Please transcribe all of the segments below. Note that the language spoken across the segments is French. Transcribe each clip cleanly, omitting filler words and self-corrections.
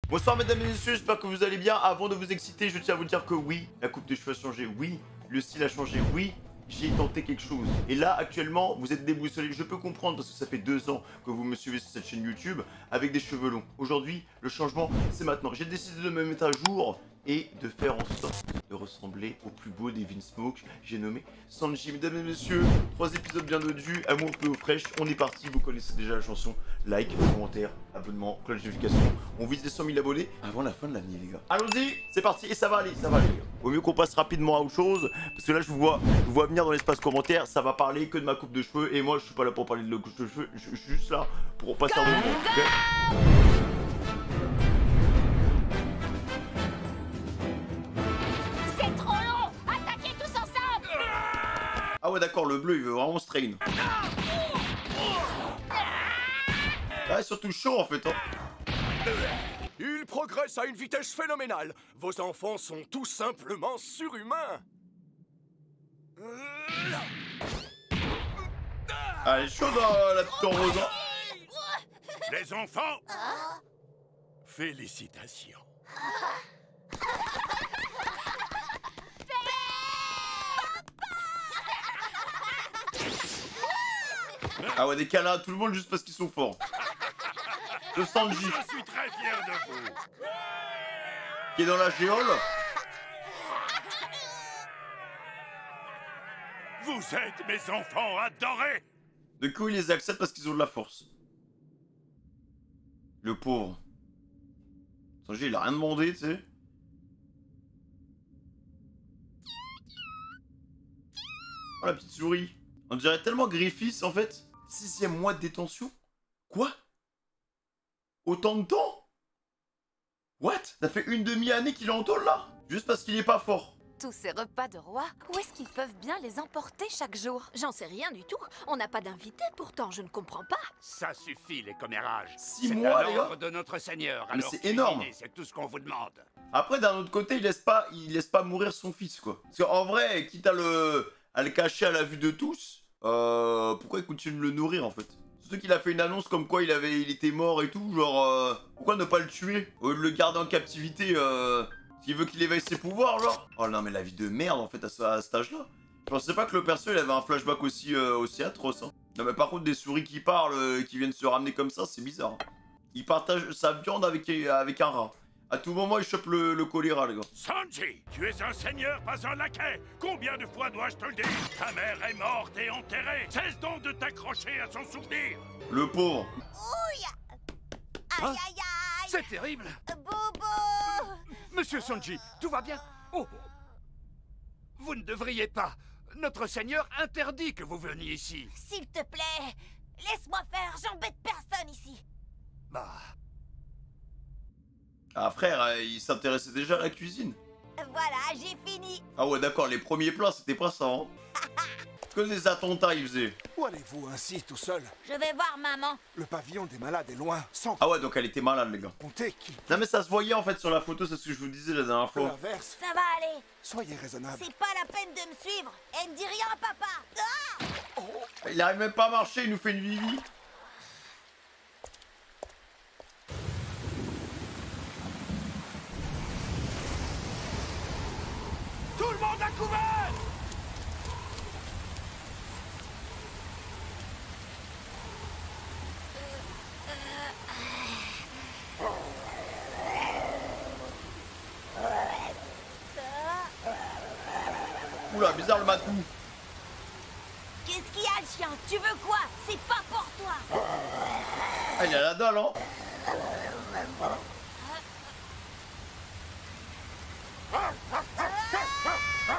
Bonsoir mesdames et messieurs, j'espère que vous allez bien. Avant de vous exciter, je tiens à vous dire que oui, la coupe de cheveux a changé, oui, le style a changé, oui, j'ai tenté quelque chose. Et là, actuellement, vous êtes déboussolé. Je peux comprendre parce que ça fait 2 ans que vous me suivez sur cette chaîne YouTube avec des cheveux longs. Aujourd'hui, le changement, c'est maintenant. J'ai décidé de me mettre à jour et de faire en sorte de ressembler au plus beau des Vinsmoke. J'ai nommé Sanji. Mesdames et messieurs, 3 épisodes bien dodus, amour peu au fraîche. On est parti, vous connaissez déjà la chanson. Like, commentaire, abonnement, cloche de notification. On vise les 100 000 abonnés avant la fin de l'année, les gars. Allons-y, c'est parti et ça va aller, les gars. Au mieux qu'on passe rapidement à autre chose, parce que là je vous vois venir dans l'espace commentaire, ça va parler que de ma coupe de cheveux, et moi je suis pas là pour parler de la coupe de cheveux, je suis juste là pour passer un bon moment, ok ? C'est trop long! Attaquez tous ensemble! Ah ouais d'accord, le bleu il veut vraiment strain. Ah, surtout chaud en fait, hein. Il progresse à une vitesse phénoménale. Vos enfants sont tout simplement surhumains. Ah, elle est chaude la petite en rose, hein. Les enfants, félicitations. Ah ouais, des câlins à tout le monde juste parce qu'ils sont forts. Le Sanji Je suis très fier de vous. qui est dans la géole. Vous êtes mes enfants adorés. Du coup, ils les acceptent parce qu'ils ont de la force. Le pauvre. Sanji, il a rien demandé, tu sais. Oh, la petite souris. On dirait tellement Griffiths, en fait. 6e mois de détention. Quoi? Autant de temps? What? Ça fait une demi-année qu'il est en tôle, là? Juste parce qu'il est pas fort. Tous ces repas de roi, où est-ce qu'ils peuvent bien les emporter chaque jour? J'en sais rien du tout. On n'a pas d'invités pourtant, je ne comprends pas. Ça suffit les commérages. 6 mois, les C'est gars. l'ordre de notre seigneur. Mais Alors c'est énorme. cuisinez, c'est tout ce qu'on vous demande. Après, d'un autre côté, il laisse pas mourir son fils, quoi. Parce qu'en vrai, quitte à le cacher à la vue de tous, pourquoi il continue de le nourrir, en fait? Surtout qu'il a fait une annonce comme quoi il était mort et tout, genre, pourquoi ne pas le tuer? Au lieu de le garder en captivité, s'il veut qu'il éveille ses pouvoirs, genre. Oh non, mais la vie de merde, en fait, à cet âge-là. Je pensais pas que le perso, il avait un flashback aussi atroce, hein. Non, mais par contre, des souris qui parlent, qui viennent se ramener comme ça, c'est bizarre. Il partage sa viande avec un rat. À tout moment, il chope le choléra, les gars. Sanji, tu es un seigneur, pas un laquais. Combien de fois dois-je te le dire? Ta mère est morte et enterrée. Cesse donc de t'accrocher à son souvenir. Le pauvre. Ouille! Aïe Hein? aïe aïe! C'est terrible. Bobo! Monsieur Sanji, tout va bien? Oh, vous ne devriez pas. Notre seigneur interdit que vous veniez ici. S'il te plaît, laisse-moi faire, j'embête personne ici. Bah, Ah, frère, il s'intéressait déjà à la cuisine. Voilà, j'ai fini. Ah ouais, d'accord, les premiers plats, c'était pas ça, hein. Que des attentats, il faisait. Où allez-vous ainsi tout seul? Je vais voir maman. Le pavillon des malades est loin, sans Ah ouais, donc elle était malade, les gars. compter qu'il Non, mais ça se voyait, en fait, sur la photo, c'est ce que je vous disais la dernière peut fois. l'inverse. Ça va aller. Soyez raisonnable. C'est pas la peine de me suivre. Elle ne dit rien, papa. Ah! Il arrive même pas à marcher, il nous fait une vivi. Tout le monde à couvert! Oula, bizarre le matou. Qu'est-ce qu'il y a, le chien? Tu veux quoi? C'est pas pour toi. Ah, il a la dalle, hein.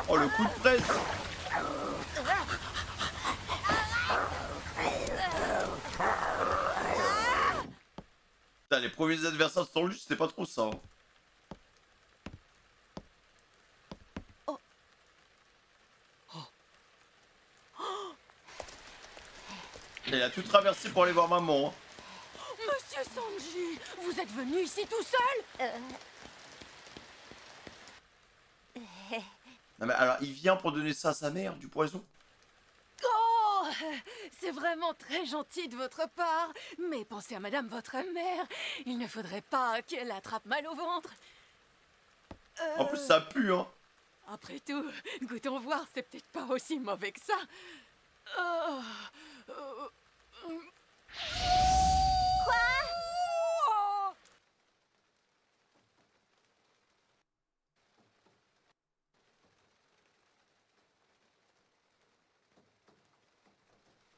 Oh, le coup de presse. Putain, les premiers adversaires sont juste, c'était pas trop ça, hein. Il a tout traversé pour aller voir maman, hein. Monsieur Sanji, vous êtes venu ici tout seul? Non mais alors, il vient pour donner ça à sa mère, du poison? Oh, c'est vraiment très gentil de votre part, mais pensez à madame votre mère. Il ne faudrait pas qu'elle attrape mal au ventre. En plus, ça pue, hein. Après tout, goûtons voir, c'est peut-être pas aussi mauvais que ça. Oh,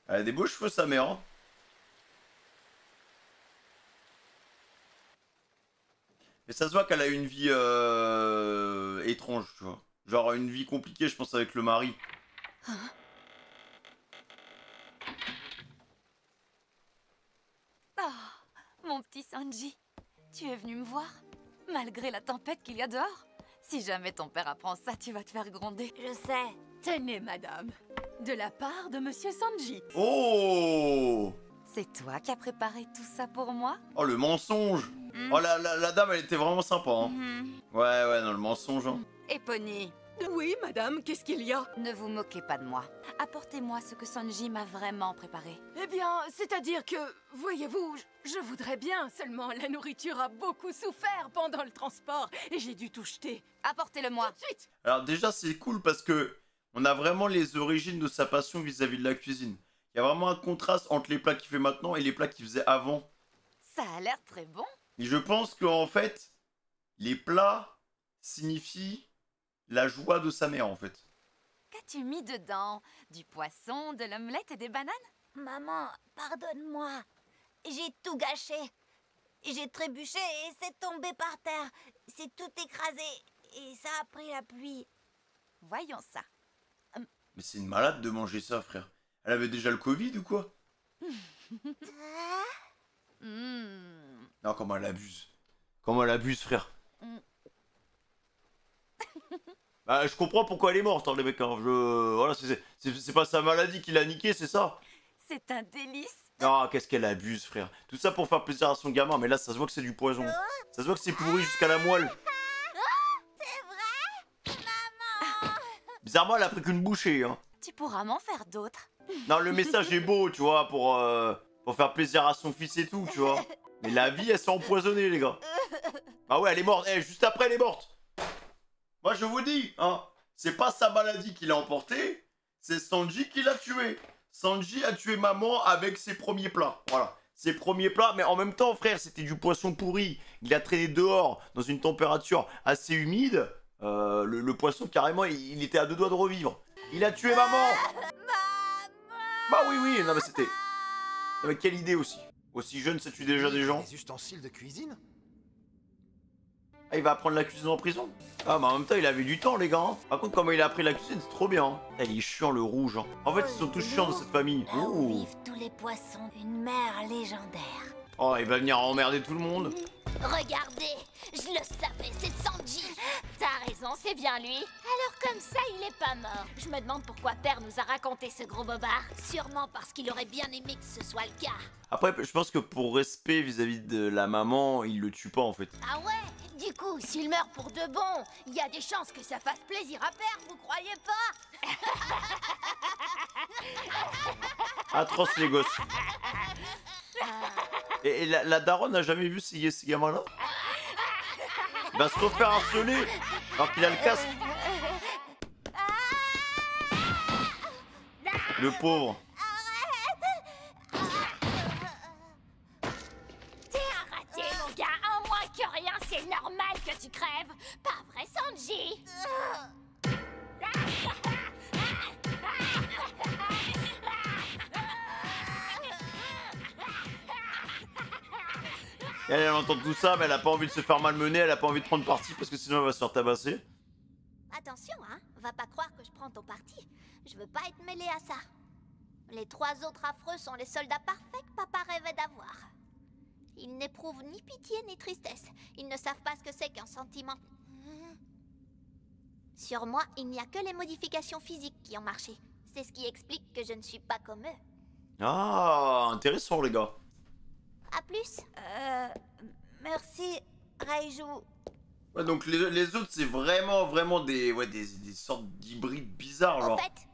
Elle a des beaux cheveux, sa mère, hein. Mais ça se voit qu'elle a une vie étrange, tu vois. Genre une vie compliquée, je pense, avec le mari. Mon petit Sanji, tu es venu me voir, malgré la tempête qu'il y a dehors. Si jamais ton père apprend ça, tu vas te faire gronder. Je sais. tenez, madame, de la part de monsieur Sanji. Oh! C'est toi qui as préparé tout ça pour moi? Oh, le mensonge! Oh, la dame, elle était vraiment sympa, hein. Ouais, non, le mensonge, hein. Et Pony, Oui, madame, qu'est-ce qu'il y a? ne vous moquez pas de moi. Apportez-moi ce que Sanji m'a vraiment préparé. Eh bien, c'est-à-dire que, voyez-vous, je voudrais bien, seulement la nourriture a beaucoup souffert pendant le transport et j'ai dû tout jeter. Apportez-le-moi. Tout de suite! Alors déjà, c'est cool parce que on a vraiment les origines de sa passion vis-à-vis de la cuisine. Il y a vraiment un contraste entre les plats qu'il fait maintenant et les plats qu'il faisait avant. Ça a l'air très bon. Et je pense qu'en fait, les plats signifient la joie de sa mère, en fait. Qu'as-tu mis dedans? Du poisson, de l'omelette et des bananes? Maman, pardonne-moi. J'ai tout gâché. J'ai trébuché et c'est tombé par terre. C'est tout écrasé et ça a pris la pluie. Voyons ça. Mais c'est une malade de manger ça, frère. Elle avait déjà le Covid ou quoi? Non, comment elle abuse. Comment elle abuse, frère. Bah, je comprends pourquoi elle est morte, hein, les mecs. Hein. Voilà, c'est pas sa maladie qui l'a niqué, c'est ça. C'est un délice. Non, qu'est-ce qu'elle abuse, frère. Tout ça pour faire plaisir à son gamin, mais là, ça se voit que c'est du poison. Ça se voit que c'est pourri jusqu'à la moelle. C'est vrai? Maman! Bizarrement, elle a pris qu'une bouchée, hein. Tu pourras m'en faire d'autres. Non, le message est beau, tu vois, pour faire plaisir à son fils et tout, tu vois. Mais la vie, elle s'est empoisonnée, les gars. Ah ouais, elle est morte. Eh, juste après, elle est morte. Moi, je vous dis, hein, c'est pas sa maladie qui l'a emporté, c'est Sanji qui l'a tué. Sanji a tué maman avec ses premiers plats. Voilà, ses premiers plats, mais en même temps, frère, c'était du poisson pourri. Il a traîné dehors, dans une température assez humide. Le poisson, carrément, il était à 2 doigts de revivre. Il a tué maman. Bah oui, non mais c'était... Non mais quelle idée aussi. Aussi jeune, ça tue déjà des gens. Des ustensiles de cuisine? Ah, il va apprendre la cuisine en prison. Ah, mais en même temps, il avait du temps, les gars. Hein. Par contre, comment il a appris la cuisine, c'est trop bien. Hein. Elle est chiant, le rouge. Hein. En fait, ils sont tous chiants dans cette famille. Là où vivent tous les poissons, une mer légendaire. Oh, il va venir emmerder tout le monde. Regardez, je le savais, c'est Sanji. T'as raison, c'est bien lui. Alors comme ça, il est pas mort. Je me demande pourquoi Père nous a raconté ce gros bobard. Sûrement parce qu'il aurait bien aimé que ce soit le cas. Après, je pense que pour respect vis-à-vis de la maman, il le tue pas, en fait. Ah ouais? Du coup, s'il meurt pour de bon, il y a des chances que ça fasse plaisir à Père, vous croyez pas? Atroce, les gosses. Et la daronne n'a jamais vu ces gamins-là. Il va se refaire harceler alors qu'il a le casque. Le pauvre. T'es un raté, mon gars. Un moins que rien, c'est normal que tu crèves. Pas vrai, Sanji? Elle entend tout ça, mais elle a pas envie de se faire malmener, elle a pas envie de prendre parti parce que sinon elle va se faire tabasser. Attention, hein, va pas croire que je prends ton parti. Je veux pas être mêlée à ça. Les 3 autres affreux sont les soldats parfaits que papa rêvait d'avoir. Ils n'éprouvent ni pitié ni tristesse. Ils ne savent pas ce que c'est qu'un sentiment. Sur moi, il n'y a que les modifications physiques qui ont marché. C'est ce qui explique que je ne suis pas comme eux. Ah, intéressant les gars. À plus. Merci, Raiju. Ouais, donc les autres, c'est vraiment des sortes d'hybrides bizarres, Au genre. fait,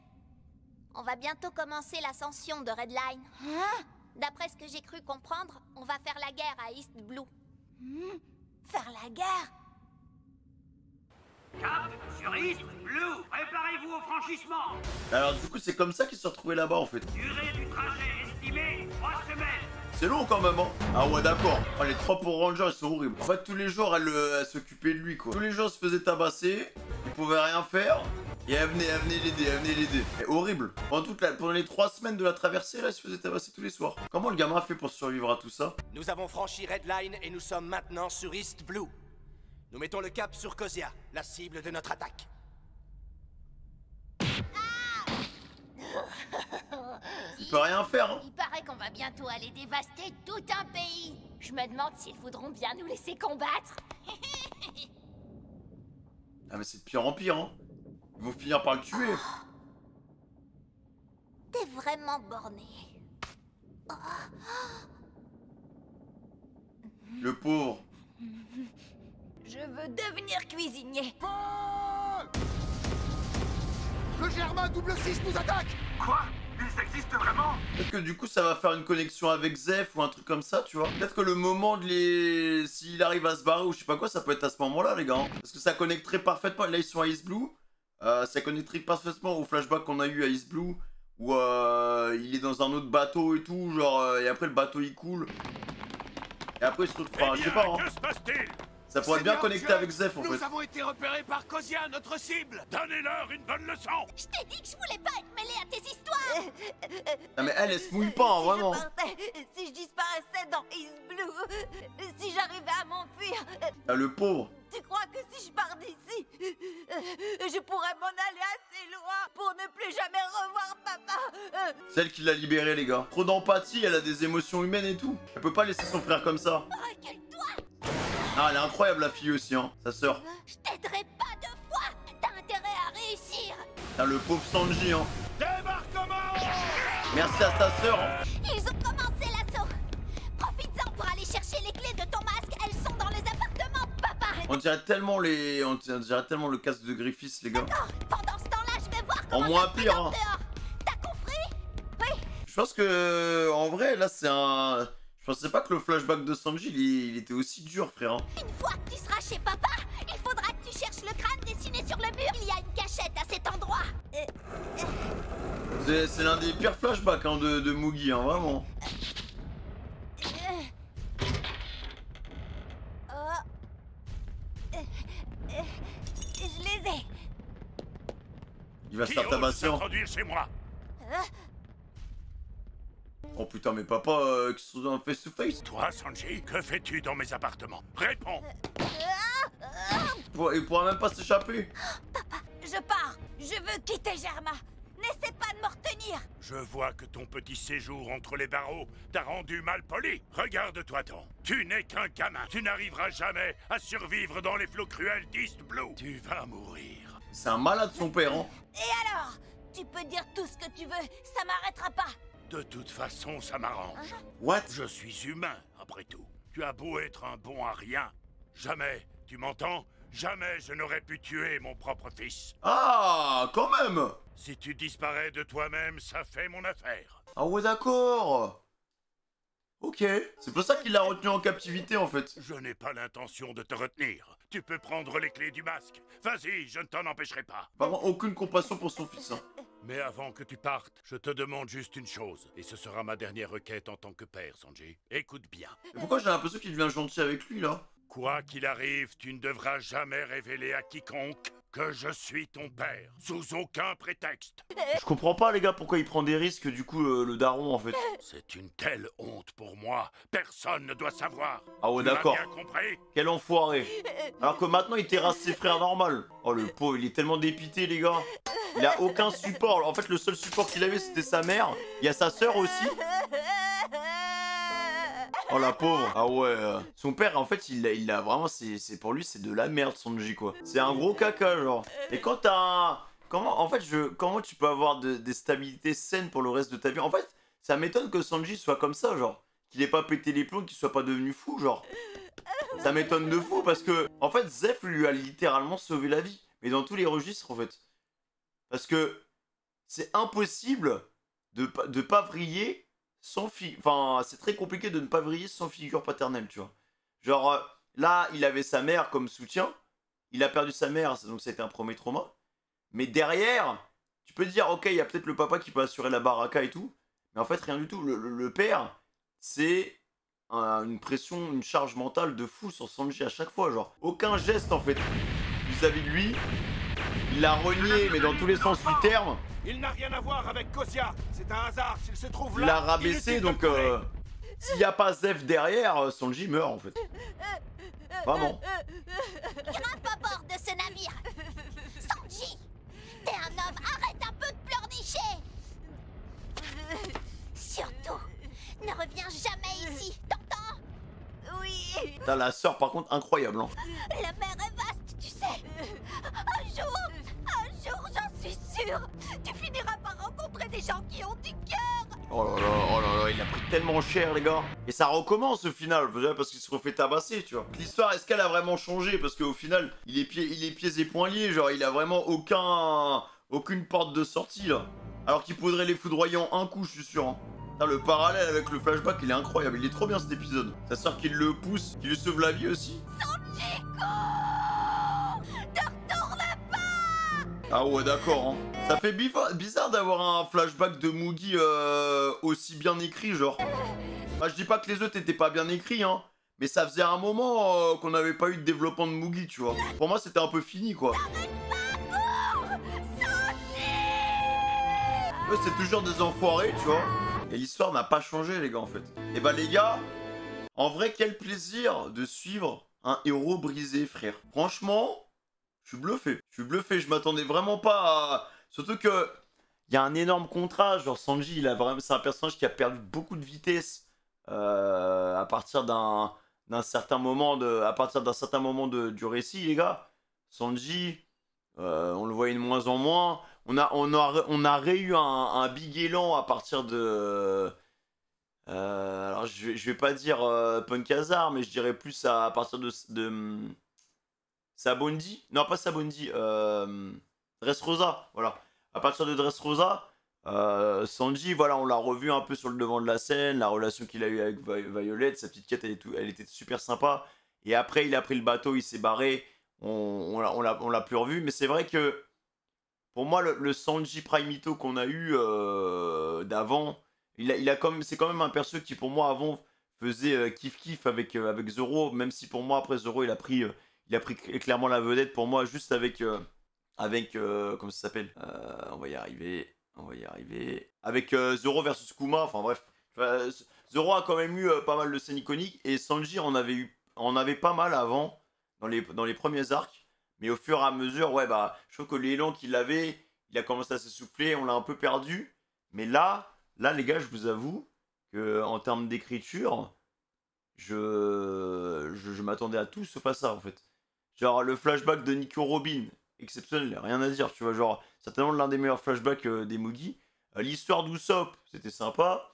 On va bientôt commencer l'ascension de Redline. Hein? D'après ce que j'ai cru comprendre, on va faire la guerre à East Blue. Faire la guerre? Cap sur East Blue, préparez-vous au franchissement. Alors du coup c'est comme ça qu'ils se sont retrouvés là-bas en fait. Durée du trajet estimée 3 semaines. C'est long quand même hein. Ah ouais d'accord. Oh, les 3 pour Ranger ils sont horribles. En fait tous les jours elle s'occupait de lui quoi. Tous les jours elle se faisait tabasser. Il pouvait rien faire. Et elle venait l'aider. C'est horrible. Pendant les 3 semaines de la traversée là il se faisait tabasser tous les soirs. Comment le gamin a fait pour survivre à tout ça? Nous avons franchi Redline et nous sommes maintenant sur East Blue. Nous mettons le cap sur Kozia, la cible de notre attaque. Il peut rien faire hein. Il paraît qu'on va bientôt aller dévaster tout un pays. Je me demande s'ils voudront bien nous laisser combattre. Ah mais c'est de pire en pire hein. Ils vont finir par le tuer. T'es vraiment borné. Le pauvre. Je veux devenir cuisinier. Le Germain double 6 nous attaque. Quoi? Ils existent vraiment? Peut-être que du coup ça va faire une connexion avec Zeph ou un truc comme ça, tu vois. Peut-être que le moment de les... S'il arrive à se barrer ou je sais pas quoi, ça peut être à ce moment-là, les gars. Hein. Parce que ça connecterait parfaitement. Là, ils sont à East Blue. Ça connecterait parfaitement au flashback qu'on a eu à East Blue. Où il est dans un autre bateau et tout, genre... et après, le bateau, il coule. Et après, il se retrouve... Enfin, je sais pas, hein. Que se passe-t-il? Ça pourrait bien connecter avec Zeph, en fait. Nous avons été repérés par Kozia, notre cible. Donnez-leur une bonne leçon. Je t'ai dit que je voulais pas être mêlée à tes histoires. Non, mais elle se mouille pas, hein, vraiment. Si je disparaissais dans East Blue, si j'arrivais à m'enfuir, Ah, le pauvre. tu crois que si je pars d'ici, je pourrais m'en aller assez loin pour ne plus jamais revoir papa? Celle qui l'a libérée, les gars. Trop d'empathie, elle a des émotions humaines et tout. Elle peut pas laisser son frère comme ça. Recule-toi. Ah, elle est incroyable, la fille aussi, hein. Sa sœur. Je t'aiderai pas 2 fois. T'as intérêt à réussir. Ah, le pauvre Sanji, hein. Débarquement. Merci à sa sœur. Ils ont commencé l'assaut. Profites-en pour aller chercher les clés de ton masque. Elles sont dans les appartements de papa. On dirait tellement les... On dirait tellement le casque de Griffiths, les gars. Pendant ce temps-là, je vais voir En comment moins ça se pire, présente hein. dehors. T'as compris? Oui. Je pense que... En vrai, là, c'est un... Je pensais pas que le flashback de Sanji, il était aussi dur, frère. Hein. Une fois que tu seras chez papa, il faudra que tu cherches le crâne dessiné sur le mur. Il y a une cachette à cet endroit. C'est l'un des pires flashbacks hein, de Mugi, hein, vraiment. Je les ai. Il va se Qui faire ose tabasser. Hein. s'introduire chez moi? Oh putain, mais papa, qui sont dans un face-to-face. Toi, Sanji, que fais-tu dans mes appartements? Réponds. Il pourra même pas s'échapper. Je pars. Je veux quitter Germa. N'essaie pas de me retenir. Je vois que ton petit séjour entre les barreaux t'a rendu malpoli. Regarde-toi donc. Tu n'es qu'un gamin. Tu n'arriveras jamais à survivre dans les flots cruels d'East Blue. Tu vas mourir. C'est un malade, son père, hein. Et alors? Tu peux dire tout ce que tu veux. Ça m'arrêtera pas. De toute façon, ça m'arrange. What? Je suis humain, après tout. Tu as beau être un bon à rien. Jamais, tu m'entends? Jamais je n'aurais pu tuer mon propre fils. Ah, quand même. Si tu disparais de toi-même, ça fait mon affaire. Ah ouais, d'accord. Ok. C'est pour ça qu'il l'a retenu en captivité, en fait. Je n'ai pas l'intention de te retenir. Tu peux prendre les clés du masque. Vas-y, je ne t'en empêcherai pas. Vraiment, aucune compassion pour son fils, hein. Mais avant que tu partes, je te demande juste une chose. Et ce sera ma dernière requête en tant que père, Sanji. Écoute bien. Et pourquoi j'ai l'impression qu'il devient gentil avec lui, là? Quoi qu'il arrive, tu ne devras jamais révéler à quiconque que je suis ton père, sous aucun prétexte. Je comprends pas, les gars, pourquoi il prend des risques, du coup, le daron, en fait. C'est une telle honte pour moi. Personne ne doit savoir. Ah ouais, Tu m'as d'accord. bien compris? Quel enfoiré. Alors que maintenant, il terrasse ses frères normal. Oh, le pauvre, il est tellement dépité, les gars. Il a aucun support. En fait, le seul support qu'il avait, c'était sa mère. Il y a sa sœur aussi. Oh la pauvre. Ah ouais. Son père, en fait, il a vraiment... C'est pour lui, c'est de la merde, Sanji, quoi. C'est un gros caca, genre. Et quand t'as un... Comment tu peux avoir des stabilités saines pour le reste de ta vie? En fait, ça m'étonne que Sanji soit comme ça, genre. Qu'il ait pas pété les plombs, qu'il soit pas devenu fou, genre. Ça m'étonne de fou, parce que... En fait, Zeph lui a littéralement sauvé la vie. Mais dans tous les registres, en fait. Parce que... c'est impossible de pas vriller sans figure. Enfin, c'est très compliqué de ne pas vriller sans figure paternelle, tu vois. Genre, là, il avait sa mère comme soutien. Il a perdu sa mère, donc ça a été un premier trauma. Mais derrière, tu peux te dire, ok, il y a peut-être le papa qui peut assurer la baraka et tout. Mais en fait, rien du tout. Le père, c'est une pression, une charge mentale de fou sur Sanji à chaque fois. Genre, aucun geste, en fait, vis-à-vis de lui. Il l'a renié, mais dans tous les sens du terme. Il n'a rien à voir avec Kosia. C'est un hasard s'il se trouve là. Il l'a rabaissé, donc s'il n'y a pas Zef derrière, Sanji meurt, en fait. Vraiment. Grimpe à bord de ce navire. Sanji, t'es un homme, arrête un peu de pleurnicher. Surtout, ne reviens jamais ici, t'entends? Oui. T'as la sœur, par contre, incroyable, hein. La mer est vaste, tu sais. Un jour, j'en suis sûre, tu finiras par rencontrer des gens qui ont du cœur. Oh là là, il a pris tellement cher, les gars. Et ça recommence au final, parce qu'il se refait tabasser, tu vois. L'histoire, est-ce qu'elle a vraiment changé? Parce qu'au final, il est pieds et poings liés, genre, il a vraiment aucune porte de sortie, là. Alors qu'il pourrait les foudroyer en un coup, je suis sûr, hein. Putain, le parallèle avec le flashback, il est incroyable. Il est trop bien, cet épisode. Sa sœur qui le pousse, qui lui sauve la vie aussi. Sanji, cours! Ne retourne pas! Ah ouais, d'accord, hein. Ça fait bizarre d'avoir un flashback de Mugi aussi bien écrit, genre. Bah, je dis pas que les autres étaient pas bien écrits, hein. Mais ça faisait un moment qu'on n'avait pas eu de développement de Mugi, tu vois. Pour moi, c'était un peu fini, quoi. Eux, c'est toujours des enfoirés, tu vois. Et l'histoire n'a pas changé, les gars, en fait. Et bah, les gars, en vrai, quel plaisir de suivre un héros brisé, frère. Franchement, je suis bluffé. Je m'attendais vraiment pas à... Surtout que il y a un énorme contraste. Genre, Sanji, c'est un personnage qui a perdu beaucoup de vitesse à partir d'un certain moment du récit, les gars. Sanji, on le voyait de moins en moins. On a réu un big élan à partir de... alors, je vais pas dire Punk Hazard, mais je dirais plus à partir de Sabondi. Non, pas Sabondi. Dressrosa, voilà. À partir de Dressrosa, Sanji, voilà, on l'a revu un peu sur le devant de la scène, la relation qu'il a eue avec Violet, sa petite quête, elle était super sympa. Et après, il a pris le bateau, il s'est barré, on l'a plus revu. Mais c'est vrai que, pour moi, le Sanji Primito qu'on a eu d'avant, c'est quand même un perso qui, pour moi, avant, faisait kiff-kiff avec Zoro, même si pour moi, après, Zoro, il a pris clairement la vedette, pour moi, juste avec comment ça s'appelle, on va y arriver, avec Zoro versus Kuma, enfin bref, Zoro a quand même eu pas mal de scènes iconiques, et Sanji on avait pas mal avant, dans les premiers arcs, mais au fur et à mesure, ouais, bah, je trouve que l'élan qu'il avait, il a commencé à s'essouffler, on l'a un peu perdu, mais là les gars, je vous avoue que en termes d'écriture, je m'attendais à tout sauf à ça, en fait. Genre, le flashback de Nico Robin, exceptionnel, rien à dire, tu vois, genre, certainement l'un des meilleurs flashbacks des Mugi. L'histoire d'Usopp, c'était sympa.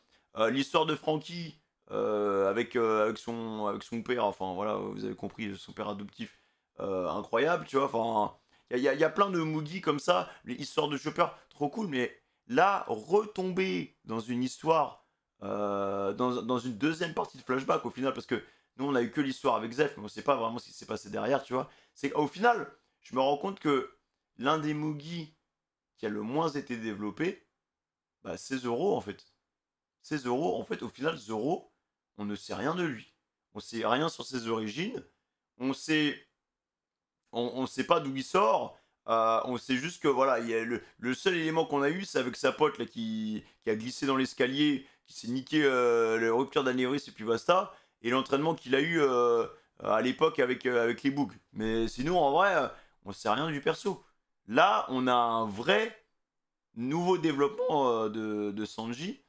L'histoire de Franky, avec son père, enfin, voilà, vous avez compris, son père adoptif, incroyable, tu vois, enfin, il y a plein de Mugi comme ça, l'histoire de Chopper, trop cool, mais là, retomber dans une histoire, dans une deuxième partie de flashback, au final, parce que nous, on a eu que l'histoire avec Zef, mais on sait pas vraiment ce qui s'est passé derrière, tu vois, c'est qu'au final, je me rends compte que l'un des Mugi qui a le moins été développé, bah, c'est Zoro, en fait. C'est Zoro, en fait, au final, Zoro, on ne sait rien de lui. On sait rien sur ses origines, on sait pas d'où il sort, on sait juste que, voilà, il y a le seul élément qu'on a eu, c'est avec sa pote, là, qui a glissé dans l'escalier, qui s'est niqué le rupture d'anévrisme et puis basta, et l'entraînement qu'il a eu à l'époque avec les bugs. Mais sinon, en vrai, on sait rien du perso. Là, on a un vrai nouveau développement de Sanji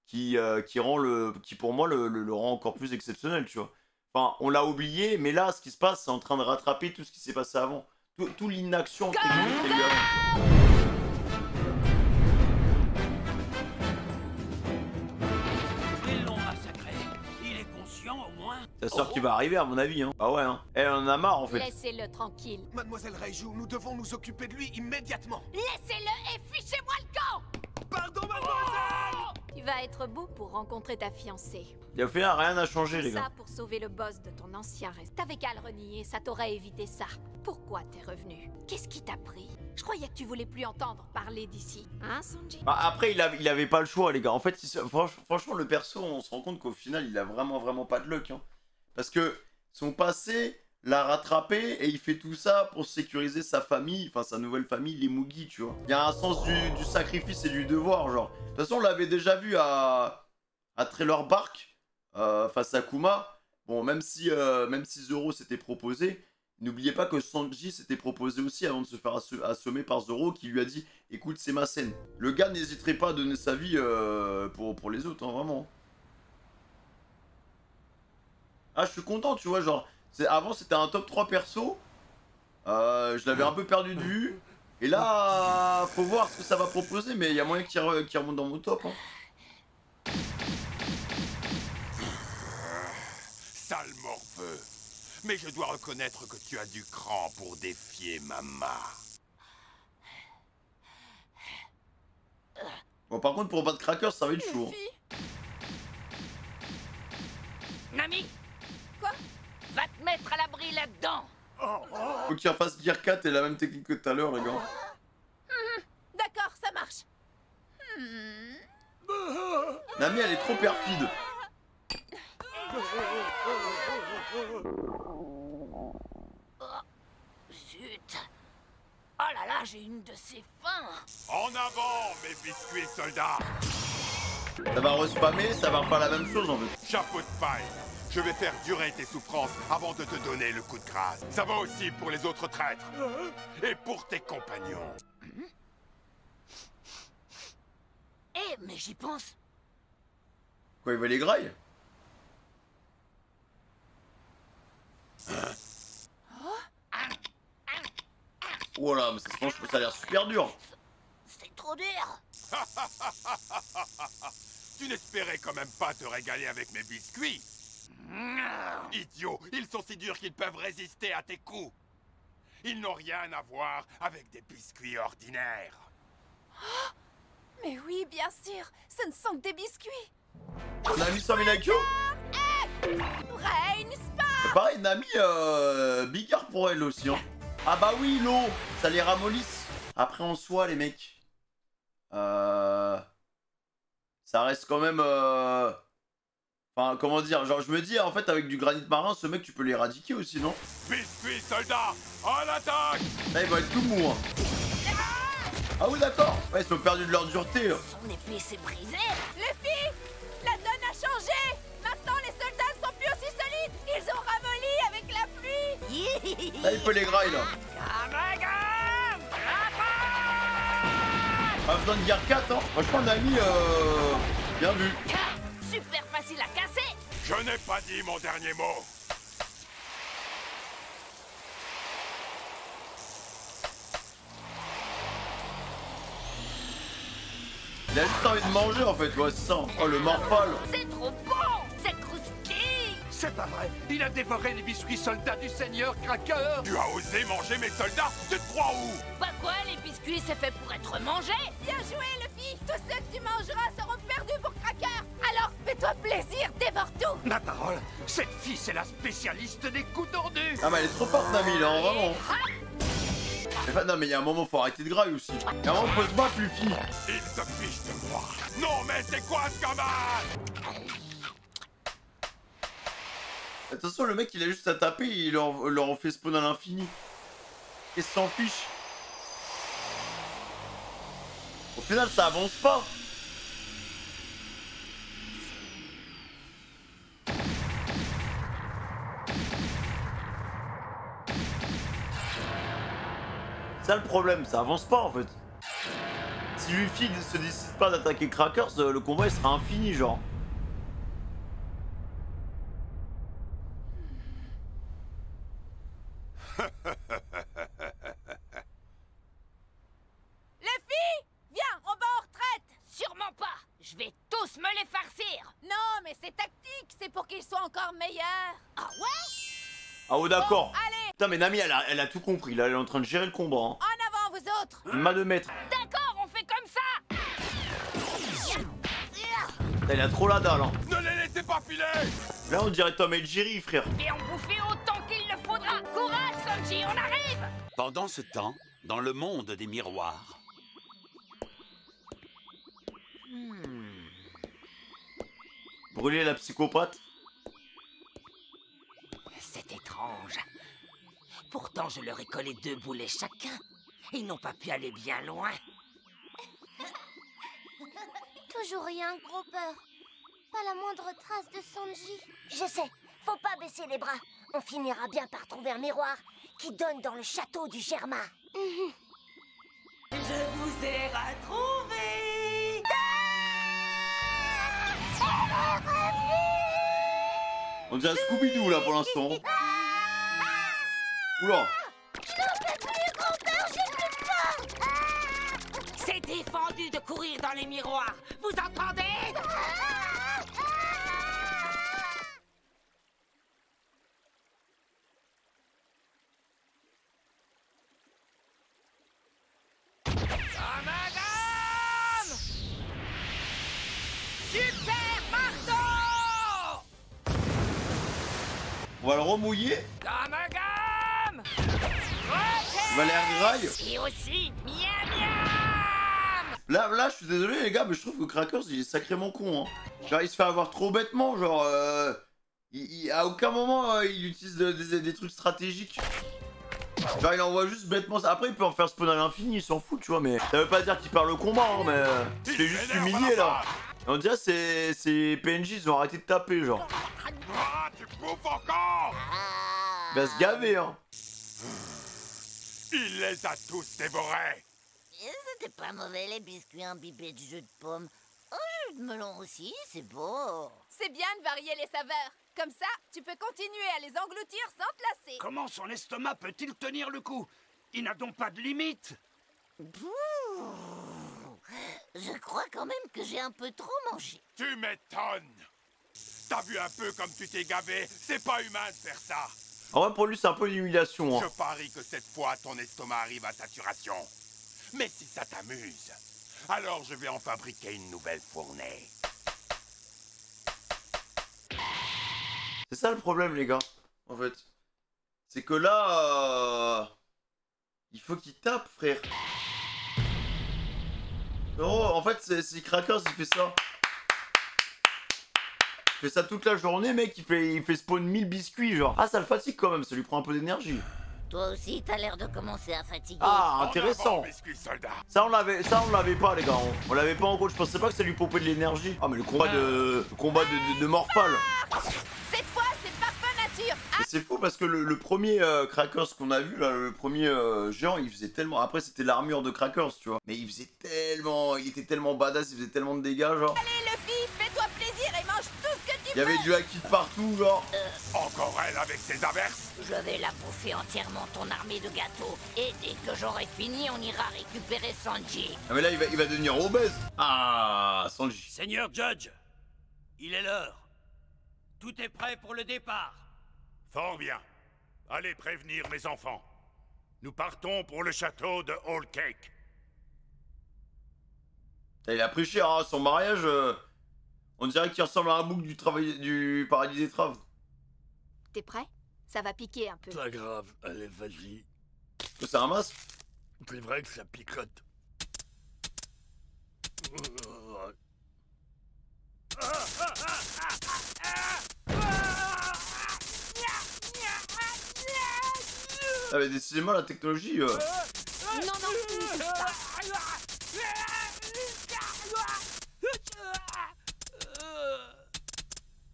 qui pour moi le rend encore plus exceptionnel, tu vois. Enfin, on l'a oublié, mais là, ce qui se passe, c'est en train de rattraper tout ce qui s'est passé avant. Tout l'inaction qu'il y a eu avant. Ils l'ont massacré. Il est conscient au moins. Ta sœur qui va arriver, à mon avis, hein. Ah ouais, hein. Elle en a marre, en fait. Laissez-le tranquille. Mademoiselle Reiju, nous devons nous occuper de lui immédiatement. Laissez-le et fichez-moi le camp. Pardon, mademoiselle! Tu vas être beau pour rencontrer ta fiancée. Il a fait rien n'a changé, les Ça gars. pour sauver le boss de ton ancien reste. T'avais qu'à le renier, ça t'aurait évité ça. Pourquoi t'es revenu? Qu'est-ce qui t'a pris? Je croyais que tu voulais plus entendre parler d'ici. Hein, Sanji? Bah, après, il avait pas le choix, les gars. En fait, franchement, le perso, on se rend compte qu'au final, il a vraiment pas de luck. Hein. Parce que son passé l'a rattrapé et il fait tout ça pour sécuriser sa famille, enfin sa nouvelle famille, les Mugi, tu vois. Il y a un sens du sacrifice et du devoir, genre. De toute façon, on l'avait déjà vu à Trailer Park, face à Kuma. Bon, même si Zoro s'était proposé, n'oubliez pas que Sanji s'était proposé aussi avant de se faire assommer par Zoro, qui lui a dit « Écoute, c'est ma scène ». Le gars n'hésiterait pas à donner sa vie pour les autres, hein, vraiment. Ah, je suis content, tu vois, genre... Avant, c'était un top 3 perso. Je l'avais un peu perdu de vue. Et là, faut voir ce que ça va proposer, mais il y a moyen qu'il remonte dans mon top. Hein. Sale morveux. Mais je dois reconnaître que tu as du cran pour défier Mama. Bon, par contre, pour battre Cracker, ça va être chaud. Nami, Quoi? va te mettre à l'abri là-dedans. Faut qu'il refasse Gear 4 et la même technique que tout à l'heure, les gars. D'accord, ça marche. Nami, elle est trop perfide. Zut. Oh là là, j'ai une de ces fins. En avant, mes biscuits soldats. Ça va respammer, ça va refaire la même chose, en fait. Chapeau de paille. Je vais faire durer tes souffrances avant de te donner le coup de grâce. Ça va aussi pour les autres traîtres. Et pour tes compagnons. Eh, mais j'y pense. Quoi, il va les grailles? Oh là, mais ça se mange, ça a l'air super dur. C'est trop dur. Tu n'espérais quand même pas te régaler avec mes biscuits. Idiot, ils sont si durs qu'ils peuvent résister à tes coups. Ils n'ont rien à voir avec des biscuits ordinaires. Mais oui, bien sûr, ce ne sont que des biscuits. Nami sans Minakyo? Rain Spa. C'est pareil, Nami, bigard pour elle aussi. Hein. Ah bah oui, l'eau, ça les ramollisse. Après, en soi, les mecs, ça reste quand même... Enfin, comment dire, genre je me dis, en fait, avec du granit marin, ce mec, tu peux l'éradiquer aussi, non? Biscuits soldats, à l'attaque! Là, il va être tout mou, hein. Ah oui, d'accord. Ouais, ils sont perdus de leur dureté. Son épée s'est brisée. Les filles, la donne a changé. Maintenant, les soldats ne sont plus aussi solides. Ils ont ramolli avec la pluie. Là, il peut les grailler, là. Pas besoin de Gear 4, hein. Franchement, Nami, bien vu. Super facile à casser. Je n'ai pas dit mon dernier mot. Il a juste envie de manger, en fait, ouais, c'est ça. Oh, le morphal. C'est trop bon. C'est croustille. C'est pas vrai. Il a dévoré les biscuits soldats du Seigneur Cracker. Tu as osé manger mes soldats? Tu te crois où? Bah quoi, les biscuits, c'est fait pour être mangé. Bien joué, Luffy. Tous ceux que tu mangeras seront perdus pour Cracker. Alors, fais-toi plaisir, dévore tout. Ma parole, cette fille, c'est la spécialiste des coups tordus. Ah, mais elle est trop forte, Nami, là, vraiment. Enfin, non, mais il y a un moment, faut arrêter de grailler aussi. Il y a un moment, faut se battre, Luffy. Il se fiche de moi. Non, mais c'est quoi ce gamin? Attention, le mec, il a juste à taper et il leur en fait spawn à l'infini. Et s'en fiche. Au final, ça avance pas. C'est ça le problème, ça avance pas en fait. Si Luffy ne se décide pas d'attaquer Crackers, le combat il sera infini genre. Les filles, viens, on va en retraite. Sûrement pas. Je vais tous me les farcir. Non, mais c'est tactique, c'est pour qu'ils soient encore meilleurs. Ah ouais? Ah oh d'accord. Bon, allez. Putain mais Nami elle a tout compris, là elle est en train de gérer le combat. Hein. En avant, vous autres. Une main de maître. D'accord, on fait comme ça. Il a trop la dalle, hein. Ne les laissez pas filer! Là, on dirait Tom et Jerry, frère. Et en bouffer autant qu'il le faudra. Courage, Sanji, on arrive! Pendant ce temps, dans le monde des miroirs... Brûler la psychopathe. C'est étrange. Pourtant, je leur ai collé 2 boulets chacun. Ils n'ont pas pu aller bien loin. Toujours rien, gros peur. Pas la moindre trace de Sanji. Je sais, faut pas baisser les bras. On finira bien par trouver un miroir qui donne dans le château du Germain. Je vous ai retrouvé. On dirait Scooby-Doo, là, pour l'instant. Oula. C'est défendu de courir dans les miroirs. Vous entendez? Super marteau! On va le remouiller. Gamagam! Valère Graille. Et aussi, miam miam! Là, je suis désolé, les gars, mais je trouve que Crackers, il est sacrément con, hein. Genre, il se fait avoir trop bêtement, genre... à aucun moment, il utilise des trucs stratégiques. Genre, il envoie juste bêtement... Après, il peut en faire spawn à l'infini, il s'en fout, tu vois, mais... Ça veut pas dire qu'il perd le combat, hein, mais... Il se fait juste humilier, là. Et on dirait c'est PNJ, ils ont arrêté de taper, genre. Ah, tu bouffes encore! Il va se gaver, hein. Il les a tous dévorés! C'était pas mauvais les biscuits imbibés de jus de pomme. Un jus de melon aussi, c'est beau. C'est bien de varier les saveurs. Comme ça, tu peux continuer à les engloutir sans te lasser. Comment son estomac peut-il tenir le coup? Il n'a donc pas de limite. Je crois quand même que j'ai un peu trop mangé. Tu m'étonnes! T'as vu un peu comme tu t'es gavé? C'est pas humain de faire ça! En vrai, pour lui, c'est un peu une humiliation, hein. Je parie que cette fois, ton estomac arrive à saturation. Mais si ça t'amuse, alors je vais en fabriquer une nouvelle fournée. C'est ça le problème, les gars, en fait. C'est que là... il faut qu'il tape, frère. Non, en fait, c'est Crackers, il fait ça. Il fait ça toute la journée, mec, il fait spawn 1000 biscuits, genre. Ah, ça le fatigue quand même, ça lui prend un peu d'énergie. Toi aussi, t'as l'air de commencer à fatiguer. Ah, intéressant. En avant, biscuit soldat. Ça, on l'avait pas, les gars. On l'avait pas en gros, je pensais pas que ça lui popait de l'énergie. Ah, mais le combat de Morphal. Cette fois, c'est pas peu nature. Mais c'est fou parce que le premier Crackers qu'on a vu, là, le premier géant, il faisait tellement... Après, c'était l'armure de Crackers, tu vois. Mais il faisait tellement... Il était tellement badass, il faisait tellement de dégâts, genre. Allez, Luffy, fais-toi plaisir et mange tout ce que tu Il y avait du haki de partout, genre. Encore elle avec ses averses. Je vais la bouffer entièrement ton armée de gâteaux. Et dès que j'aurai fini, on ira récupérer Sanji. Ah, mais là, il va devenir obèse. Ah, Sanji. Seigneur Judge, il est l'heure. Tout est prêt pour le départ. Fort bien. Allez prévenir mes enfants. Nous partons pour le château de Whole Cake. Il a pris cher, hein, son mariage. On dirait qu'il ressemble à un bouc du paradis des traves. T'es prêt? Ça va piquer un peu. Pas grave, allez, vas-y. C'est un masque. C'est vrai que ça picote. Ah, mais décidément, la technologie... Non, non, tu ne touches pas.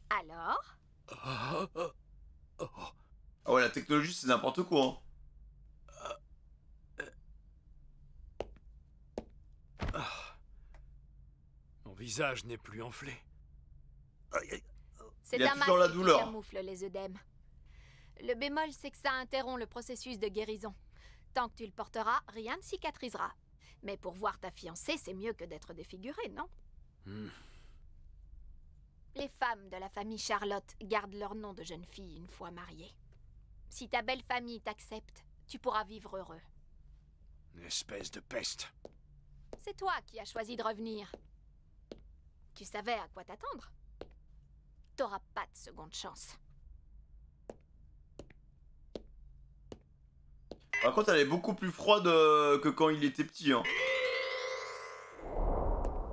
Alors? Ah ouais, la technologie, c'est n'importe quoi, hein. Mon visage n'est plus enflé. C'est Il a un toujours la masque douleur. qui camoufle les œdèmes. Le bémol, c'est que ça interrompt le processus de guérison. Tant que tu le porteras, rien ne cicatrisera. Mais pour voir ta fiancée, c'est mieux que d'être défiguré, non? Les femmes de la famille Charlotte gardent leur nom de jeune fille une fois mariées. Si ta belle famille t'accepte, tu pourras vivre heureux. Une espèce de peste. C'est toi qui as choisi de revenir. Tu savais à quoi t'attendre. T'auras pas de seconde chance. Par contre, elle est beaucoup plus froide que quand il était petit. Hein.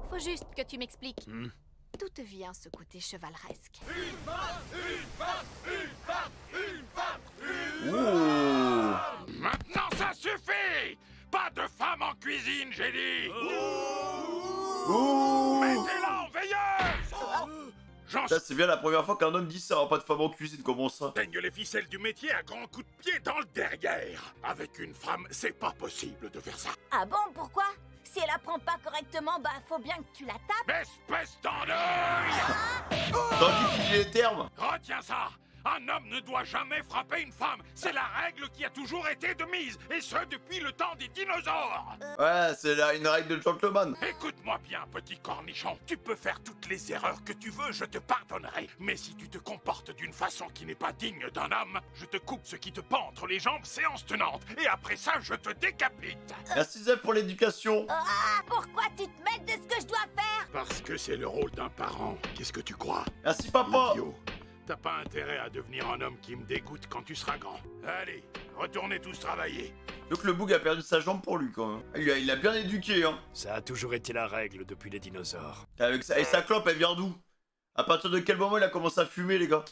Faut juste que tu m'expliques. D'où te vient ce côté chevaleresque? Oh. Maintenant, ça suffit! Pas de femme en cuisine, j'ai dit! Oh. Mettez-la en veilleuse! J'en Ça, c'est bien la première fois qu'un homme dit ça, hein, pas de femme en cuisine, comment ça? saigne les ficelles du métier à grands coups de pied dans le derrière. Avec une femme, c'est pas possible de faire ça. Ah bon, pourquoi? Si elle apprend pas correctement, bah faut bien que tu la tapes. Espèce d'enneuil! Dans qui dit les termes? Retiens ça! Un homme ne doit jamais frapper une femme. C'est la règle qui a toujours été de mise, et ce depuis le temps des dinosaures. Ouais, c'est là une règle de gentleman. Écoute-moi bien, petit cornichon. Tu peux faire toutes les erreurs que tu veux, je te pardonnerai. Mais si tu te comportes d'une façon qui n'est pas digne d'un homme, je te coupe ce qui te pend entre les jambes, séance tenante. Et après ça, je te décapite. Merci Zeb pour l'éducation. Ah, pourquoi tu te mêles de ce que je dois faire? Parce que c'est le rôle d'un parent. Qu'est-ce que tu crois? Merci papa. Idiot. T'as pas intérêt à devenir un homme qui me dégoûte quand tu seras grand. Allez, retournez tous travailler. Donc le boug a perdu sa jambe pour lui quand même. Il l'a bien éduqué hein. Ça a toujours été la règle depuis les dinosaures. Avec ça. Et sa clope elle vient d'où? À partir de quel moment il a commencé à fumer les gars?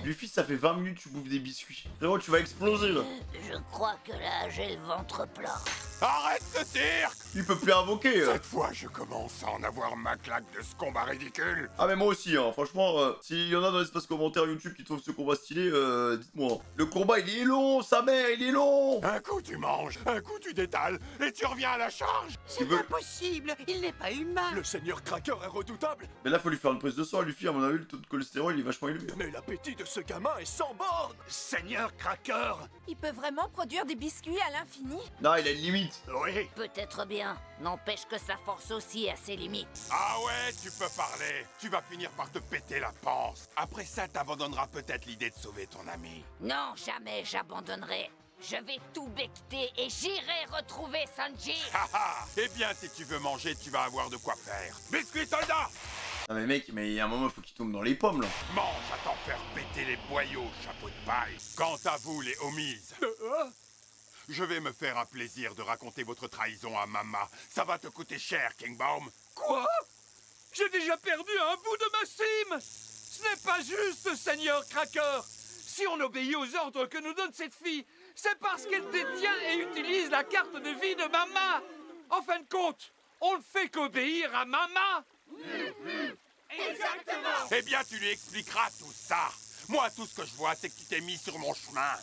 Luffy, ça fait 20 minutes que tu bouffes des biscuits. Frérot, tu vas exploser là. Je crois que là, j'ai le ventre plein. Arrête ce cirque! Il peut plus invoquer. Cette fois, je commence à en avoir ma claque de ce combat ridicule. Ah mais moi aussi hein, franchement, s'il y en a dans l'espace commentaire YouTube qui trouvent ce combat stylé, dites-moi. Le combat il est long, sa mère il est long. Un coup tu manges, un coup tu détales, et tu reviens à la charge. C'est impossible, il n'est pas humain. Le seigneur Cracker est redoutable. Mais là faut lui faire une prise de sang, Luffy, à mon avis le taux de cholestérol il est vachement élevé. Mais l'appétit de ce gamin est sans borne. Seigneur Cracker! Il peut vraiment produire des biscuits à l'infini? Non, il a une limite. Oui. Peut-être bien. N'empêche que sa force aussi a ses limites. Ah ouais, tu peux parler. Tu vas finir par te péter la panse. Après ça, t'abandonneras peut-être l'idée de sauver ton ami. Non, jamais j'abandonnerai. Je vais tout becqueter et j'irai retrouver Sanji. Haha. Eh bien, si tu veux manger, tu vas avoir de quoi faire. Biscuit soldat! Non mais mec, mais il y a un moment faut qu'il tombe dans les pommes là. Mange à t'en faire péter les boyaux, chapeau de paille. Quant à vous, les homies, je vais me faire un plaisir de raconter votre trahison à Mama. Ça va te coûter cher, Kingbaum. Quoi? J'ai déjà perdu un bout de ma cime. Ce n'est pas juste, Seigneur Cracker. Si on obéit aux ordres que nous donne cette fille, c'est parce qu'elle détient et utilise la carte de vie de Mama. En fin de compte, on ne fait qu'obéir à Mama. Exactement. Eh bien, tu lui expliqueras tout ça. Moi, tout ce que je vois, c'est que tu t'es mis sur mon chemin.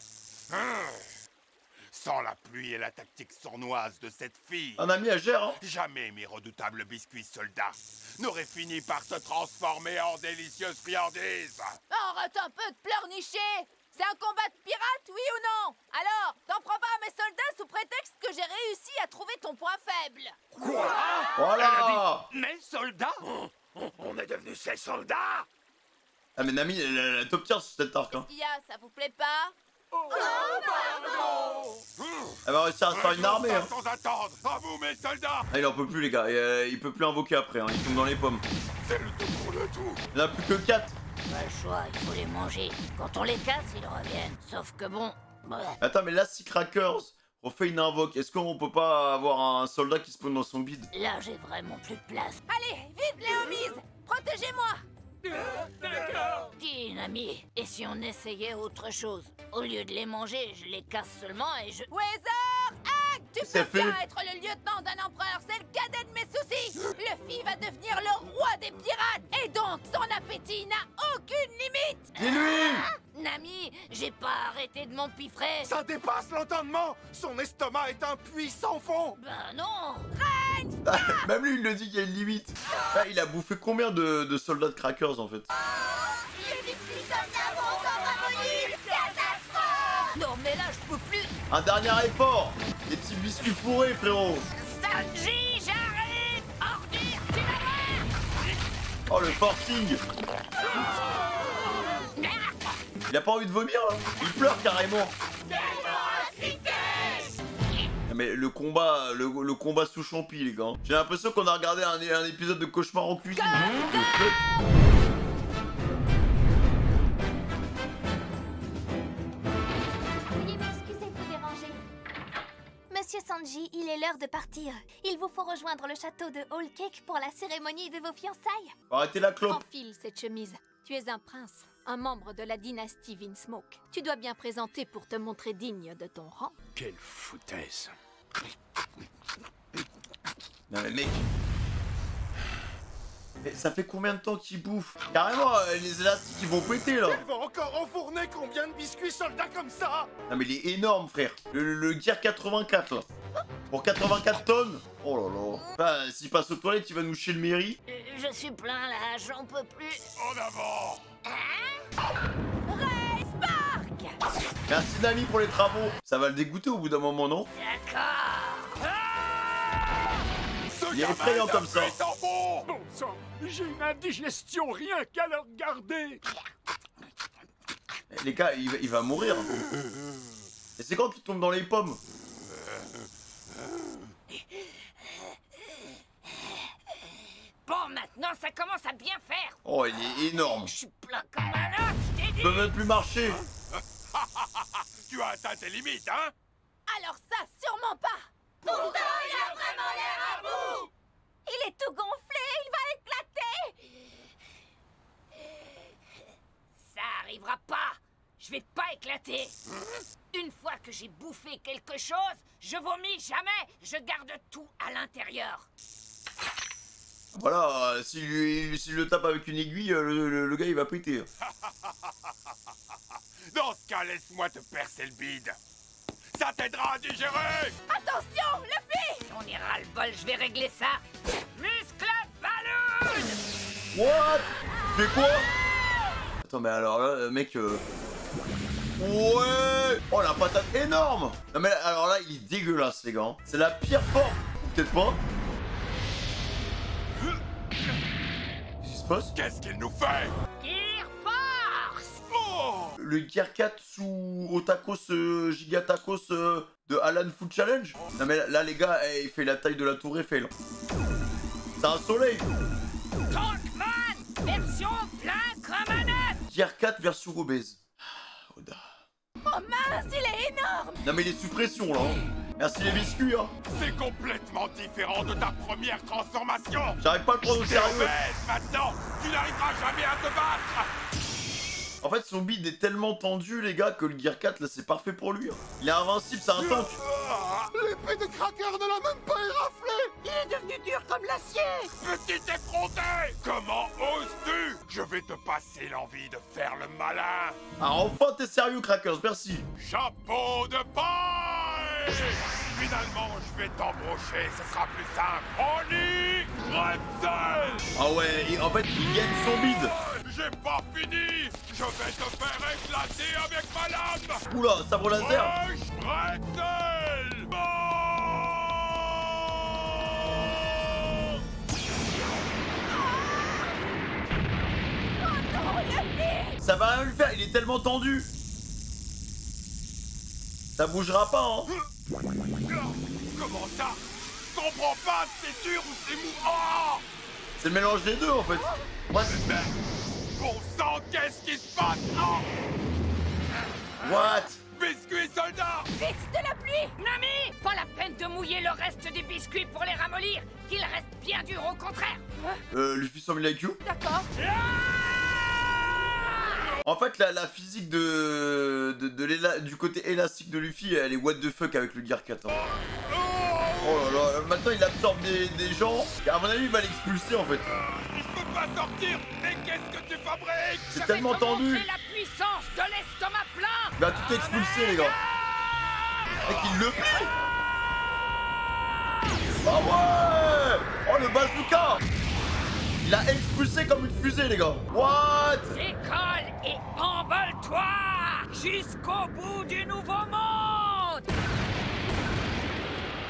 Sans la pluie et la tactique sournoise de cette fille, Un ami à gère hein. jamais mes redoutables biscuits soldats n'auraient fini par se transformer en délicieuses friandises. Arrête un peu de pleurnicher! C'est un combat de pirates, oui ou non? Alors, t'en prends pas à mes soldats sous prétexte que j'ai réussi à trouver ton point faible. Voilà. Mes soldats? On est devenus ses soldats. Ah mais Nami, elle a top tier sur cet arc hein. Qu'est-ce qu'il y a? Ça vous plaît pas? Elle va réussir à se faire une armée hein. Sans attendre, à vous mes soldats. Ah il en peut plus les gars, il peut plus invoquer après hein. Il tombe dans les pommes. C'est le tout pour le tout. Il en a plus que 4. Pas le choix, il faut les manger. Quand on les casse, ils reviennent. Sauf que bon... Attends mais là si Crackers refait une invoque, est-ce qu'on peut pas avoir un soldat qui spawn dans son bide? Là, j'ai vraiment plus de place. Allez, vite les homies! Protégez-moi! D'accord. Dis, une amie, et si on essayait autre chose? Au lieu de les manger, je les casse seulement et je... Weather Egg! Tu C'est peux bien fait. être le lieutenant d'un empereur, c'est le cadet de mes soucis! Luffy va devenir le roi des pirates! Et donc, son appétit n'a aucune limite! Dis-lui. Nami, j'ai pas arrêté de m'empiffrer. Ça dépasse l'entendement. Son estomac est un puits sans fond. Ben non. Même lui il le dit qu'il y a une limite. Ah, il a bouffé combien de soldats de Crackers en fait? Non mais là, je peux plus. Un dernier effort. Des petits biscuits fourrés frérot. Sanji, j'arrive. Ordure, tu vas voir. Oh le forcing. Il a pas envie de vomir là. Il pleure carrément. Mais le combat, le combat sous champi, les gars. J'ai l'impression qu'on a regardé un épisode de Cauchemar en cuisine. Veuillez m'excuser de vous déranger. Monsieur Sanji, il est l'heure de partir. Il vous faut rejoindre le château de Whole Cake pour la cérémonie de vos fiançailles. Arrêtez la clope. Enfile cette chemise. Tu es un prince, un membre de la dynastie Vinsmoke. Tu dois bien présenter pour te montrer digne de ton rang. Quelle foutaise. Non mais mec. Mais ça fait combien de temps qu'il bouffe? Carrément, les élastiques ils vont péter là. Il va encore enfourner combien de biscuits soldats comme ça? Non mais il est énorme frère. Le Gear 84 là. Pour 84 tonnes. Oh là là. Enfin, s'il passe aux toilettes, il va nous chier le mairie. Je suis plein là, j'en peux plus. En avant. Ray Spark! Merci Nami pour les travaux. Ça va le dégoûter au bout d'un moment, non? D'accord. Il est effrayant comme ça. Bon sang, j'ai une indigestion rien qu'à le regarder. Les gars, il va mourir. Et c'est quand qu'il tombe dans les pommes? Bon, maintenant ça commence à bien faire. Oh, il est énorme. Je suis plein comme un œuf, je t'ai dit. Il peut même plus marcher. Tu as atteint tes limites, hein? Alors ça, sûrement pas. Pourtant, il a vraiment l'air à bout. Il est tout gonflé, il va éclater. Ça arrivera pas. Je vais pas éclater. Une fois que j'ai bouffé quelque chose, je vomis jamais. Je garde tout à l'intérieur. Voilà, s'il le tape avec une aiguille, le gars il va péter. Dans ce cas, laisse-moi te percer le bide. Ça t'aidera à digérer. Attention, Luffy! On ira le bol, je vais régler ça. Muscle ballon! What? Fais quoi? Attends, mais alors là, mec... Ouais! Oh, la patate énorme! Non mais alors là, il est dégueulasse, les gars. C'est la pire forme. Peut-être pas. Qu'est-ce qui se passe? Qu'est-ce qu'il nous fait? Gear Force! Oh! Le Gear 4 sous Otakos Gigatacos de Alan Food Challenge? Non mais là, les gars, il fait la taille de la tour Eiffel. C'est un soleil! Tankman! Version plein comme un œuf! Gear 4 version obèse. Oda. Oh mince, il est énorme! Non mais il est sous pression là. Merci les biscuits hein. C'est complètement différent de ta première transformation. J'arrive pas à le prendre au T'es sérieux. obèse maintenant. Tu n'arriveras jamais à te battre. En fait son bide est tellement tendu les gars que le Gear 4 là c'est parfait pour lui. Il est invincible, c'est un tank. L'épée de Cracker ne l'a même pas éraflé. Il est devenu dur comme l'acier! Petit effronté! Comment oses-tu? Je vais te passer l'envie de faire le malin. Ah enfin t'es sérieux Crackers, merci. Chapeau de paille! Finalement, je vais t'embrocher, ce sera plus simple. Oni Pretzel! Ah ouais, en fait il gagne son bide. J'ai pas fini! Je vais te faire éclater avec ma lame! Oula, sabre laser. Rush Pretzel! Ça va rien lui faire, il est tellement tendu. Ça bougera pas hein. Comment ça? Je comprends pas, c'est dur ou c'est mou. Oh! C'est le mélange des deux en fait. What? Mais bon sang, qu'est-ce qui se passe? Oh! What? Biscuits soldats! Vite de la pluie! Nami! Pas la peine de mouiller le reste des biscuits pour les ramollir! Qu'ils restent bien durs au contraire! Luffy 100 000 IQ. D'accord. En fait, la physique du côté élastique de Luffy, elle est what the fuck avec le Gear 4. Hein. Oh là là, maintenant il absorbe des gens. Et à mon avis, il va l'expulser en fait. Je peux pas sortir! Mais qu'est-ce que tu fabriques? C'est tellement tendu. La puissance de l'estomac plein! Il va tout expulser, les gars. Mec, il le plie. Ah ouais! Oh, le bazooka! Il a expulsé comme une fusée, les gars. What? Décolle et envole-toi jusqu'au bout du nouveau monde!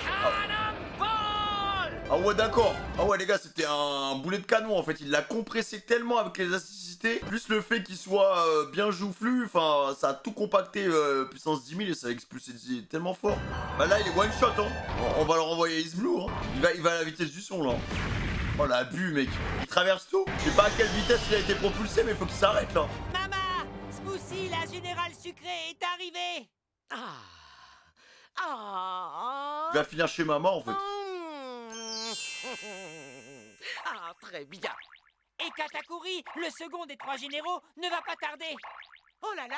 Cannonball! Ah ouais, d'accord. Ah ouais, les gars, c'était un boulet de canon, en fait. Il l'a compressé tellement avec l'élasticité vélocité, plus le fait qu'il soit bien joufflu, enfin, ça a tout compacté puissance 10 000 et ça a expulsé tellement fort. Bah là, il est one shot, hein. On va le renvoyer à East Blue, hein. Il va à la vitesse du son, là. Oh, l'abus, mec. Il traverse tout. Je sais pas à quelle vitesse il a été propulsé, mais faut qu'il s'arrête, là. Maman, Smoothie, la générale sucrée, est arrivée. Il va finir chez maman, en fait. Ah, très bien. Et Katakuri, le second des 3 généraux, ne va pas tarder. Oh là là,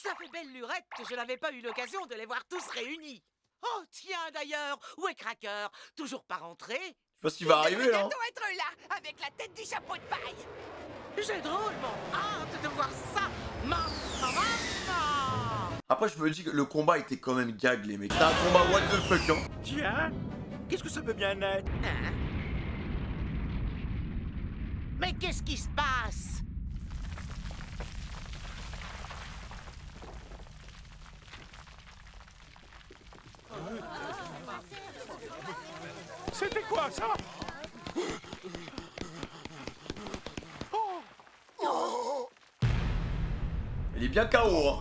ça fait belle lurette que je n'avais pas eu l'occasion de les voir tous réunis. Oh tiens d'ailleurs, où est Cracker? Toujours pas rentré? Je sais pas ce qui va arriver, là. Il doit être là, avec la tête du chapeau de paille. J'ai drôlement hâte de voir ça. Maman. Après, je me dis que le combat était quand même gag, les mecs. C'était un combat what the fuck, hein. Tiens, qu'est-ce que ça peut bien être? Hein? Mais qu'est-ce qui se passe? C'était quoi ça? Il est bien KO, hein.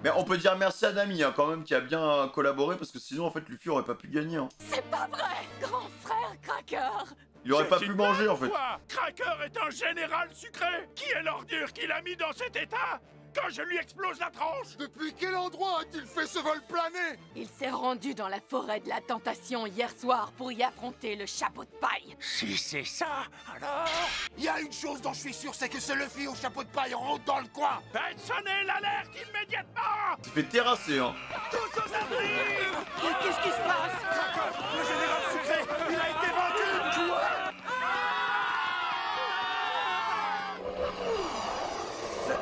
Mais on peut dire merci à Nami, hein, quand même, qui a bien collaboré, parce que sinon, en fait, Luffy aurait pas pu gagner, hein. C'est pas vrai, grand frère Cracker. Il aurait pas pu manger, en fait. Quoi? Cracker est un général sucré. Qui est l'ordure qui l'a mis dans cet état? Quand je lui explose la tranche? Depuis quel endroit a-t-il fait ce vol plané? Il s'est rendu dans la forêt de la tentation hier soir pour y affronter le chapeau de paille. Si c'est ça, alors... Il y a une chose dont je suis sûr, c'est que ce Luffy au chapeau de paille rentre dans le coin. Faites sonner l'alerte immédiatement! Il fait terrasser, hein. Tous aux abris! Qu'est-ce qui se passe? Cracker, le général sucré, il a été vendu!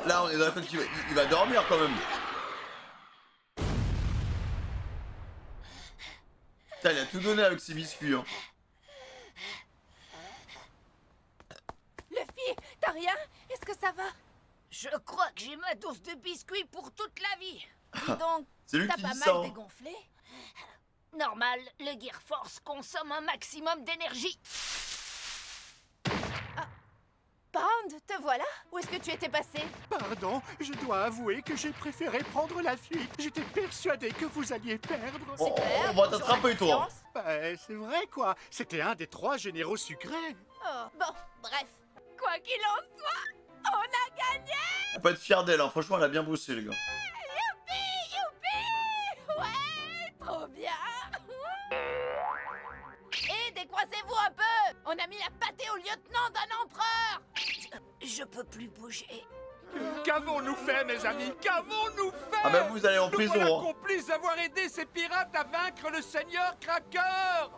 Là, on est d'accord qu'il va dormir, quand même. Putain, il a tout donné avec ses biscuits, hein. Luffy, t'as rien? Est-ce que ça va? Je crois que j'ai ma dose de biscuits pour toute la vie. Dis donc, C'est lui t'as qui pas dit mal ça, hein. dégonflé? Normal, le Gear Force consomme un maximum d'énergie. Pound, te voilà? Où est-ce que tu étais passé? Pardon, je dois avouer que j'ai préféré prendre la fuite. J'étais persuadé que vous alliez perdre. On va t'attraper, toi. Bah, c'est vrai, quoi. C'était un des 3 généraux sucrés. Oh, bon, bref. Quoi qu'il en soit, on a gagné! Faut pas être fier d'elle, hein. Franchement, elle a bien bossé, les gars. Youpi, youpi! Ouais, trop bien! Et décoincez-vous un peu! On a mis la pâtée au lieutenant d'un empereur! Je peux plus bouger. Qu'avons-nous fait, mes amis? Qu'avons-nous fait? Ah ben, vous allez en prison, Nous voilà hein. complices d'avoir aidé ces pirates à vaincre le seigneur Cracker!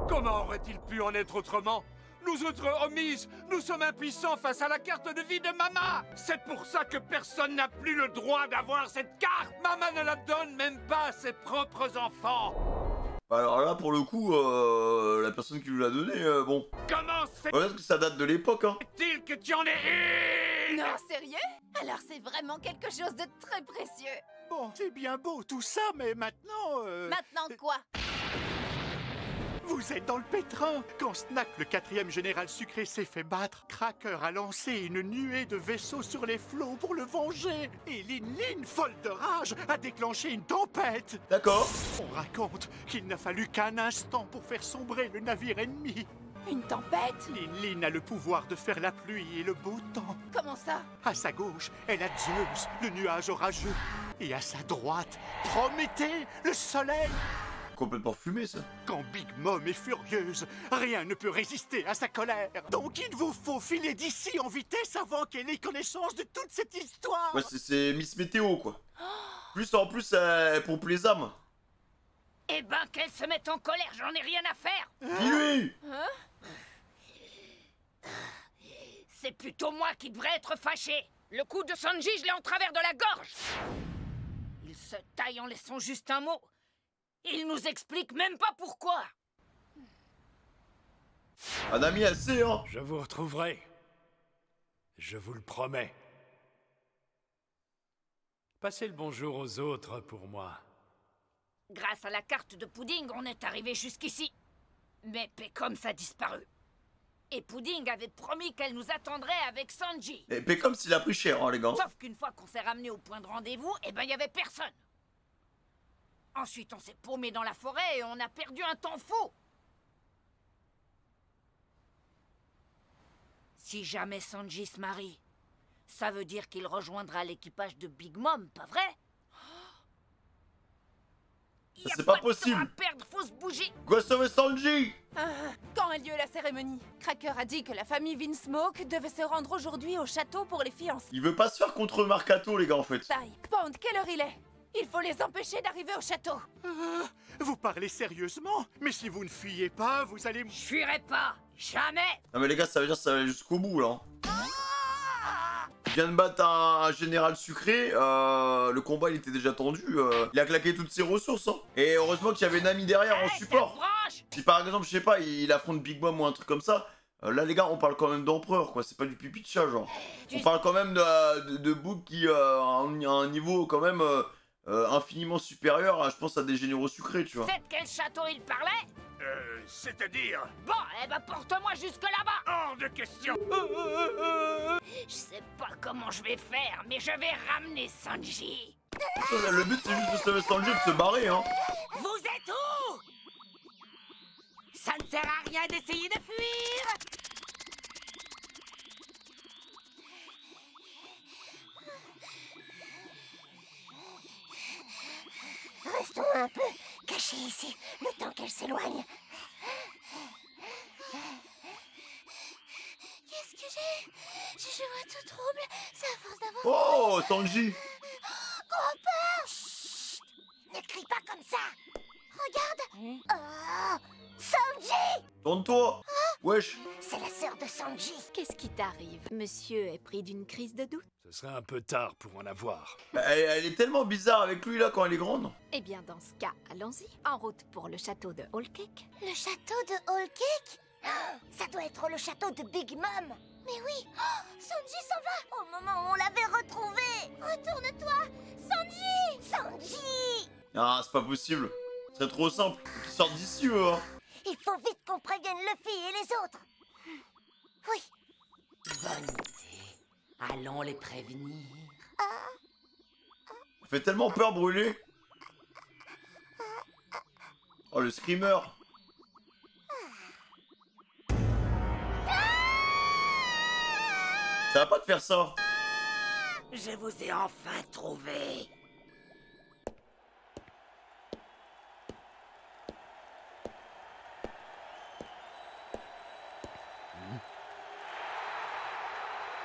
Comment aurait-il pu en être autrement? Nous autres homies, nous sommes impuissants face à la carte de vie de Mama! C'est pour ça que personne n'a plus le droit d'avoir cette carte! Mama ne la donne même pas à ses propres enfants! Alors là, pour le coup, la personne qui nous l'a donné, bon. Comment se Peut-être que ça date de l'époque, hein. fait-il que tu en aies une? Non, sérieux? Alors c'est vraiment quelque chose de très précieux. Bon, c'est bien beau tout ça, mais maintenant... Maintenant quoi? Vous êtes dans le pétrin. Quand Snack, le 4e général sucré, s'est fait battre, Cracker a lancé une nuée de vaisseaux sur les flots pour le venger. Et Lin, folle de rage, a déclenché une tempête. D'accord. On raconte qu'il n'a fallu qu'un instant pour faire sombrer le navire ennemi. Une tempête? Lin a le pouvoir de faire la pluie et le beau temps. Comment ça? À sa gauche, elle a Zeus, le nuage orageux. Et à sa droite, Prométhée, le soleil. Complètement fumé, ça. Quand Big Mom est furieuse, rien ne peut résister à sa colère. Donc il vous faut filer d'ici en vitesse avant qu'elle ait connaissance de toute cette histoire. Ouais, c'est Miss Météo, quoi. Plus en plus, elle pompe les âmes. Eh ben, qu'elle se mette en colère, j'en ai rien à faire. Dis-lui! C'est plutôt moi qui devrais être fâché. Le coup de Sanji, je l'ai en travers de la gorge. Il se taille en laissant juste un mot. Il nous explique même pas pourquoi. Un ami assez, hein. Je vous retrouverai. Je vous le promets. Passez le bonjour aux autres pour moi. Grâce à la carte de pudding, on est arrivé jusqu'ici. Mais Pecom a disparu. Et Pudding avait promis qu'elle nous attendrait avec Sanji. Et puis comme s'il a pris cher, hein, les gars. Sauf qu'une fois qu'on s'est ramené au point de rendez-vous, eh ben, il y avait personne. Ensuite, on s'est paumé dans la forêt et on a perdu un temps fou. Si jamais Sanji se marie, ça veut dire qu'il rejoindra l'équipage de Big Mom, pas vrai? C'est pas possible. Perdre, faut se bouger. Quoi sauver Sanji? Quand a lieu la cérémonie? Cracker a dit que la famille Vinsmoke devait se rendre aujourd'hui au château pour les fiançailles. Il veut pas se faire contre Marcato, les gars, en fait. Pond, quelle heure il est? Il faut les empêcher d'arriver au château. Vous parlez sérieusement? Mais si vous ne fuyez pas, vous allez... Je fuirai pas. Jamais. Non mais les gars, ça veut dire que ça va aller jusqu'au bout, là. Il vient de battre un général sucré, le combat il était déjà tendu, il a claqué toutes ses ressources, hein. Et heureusement qu'il y avait Nami derrière en support. Si par exemple, je sais pas, il affronte Big Mom ou un truc comme ça, là les gars, on parle quand même d'empereur, quoi, c'est pas du pipi de chat, genre. On parle quand même de Book qui a un niveau quand même infiniment supérieur, à, je pense, à des généraux sucrés, tu vois. C'est de quel château il parlait? C'est-à-dire... Bon, eh ben porte-moi jusque là-bas. Hors de question. Je sais pas comment je vais faire, mais je vais ramener Sanji. Le but c'est juste de sauver Sanji et de se barrer, hein. Vous êtes où? Ça ne sert à rien d'essayer de fuir. Restons un peu cachés ici, le temps qu'elle s'éloigne. Qu'est-ce que j'ai? Je vois tout trouble, c'est à force d'avoir... Oh, Sanji! Grand-père! Chut! Ne crie pas comme ça! Regarde! Oh, Sanji! Tourne-toi! Wesh! C'est la sœur de Sanji. Qu'est-ce qui t'arrive? Monsieur est pris d'une crise de doute? Ce serait un peu tard pour en avoir. Elle est tellement bizarre avec lui là quand elle est grande. Eh bien, dans ce cas, allons-y. En route pour le château de Whole Cake. Le château de Whole Cake? Ça doit être le château de Big Mom. Mais oui, Sanji s'en va. Au moment où on l'avait retrouvé. Retourne-toi, Sanji! Sanji! Ah, c'est pas possible. Ce serait trop simple. Qu'ils sortent d'ici, eux, hein. Il faut vite qu'on prévienne Luffy et les autres. Oui. Bonne idée. Allons les prévenir. Ça fait tellement peur brûler. Oh, le screamer. Ça va pas te faire ça. Je vous ai enfin trouvé.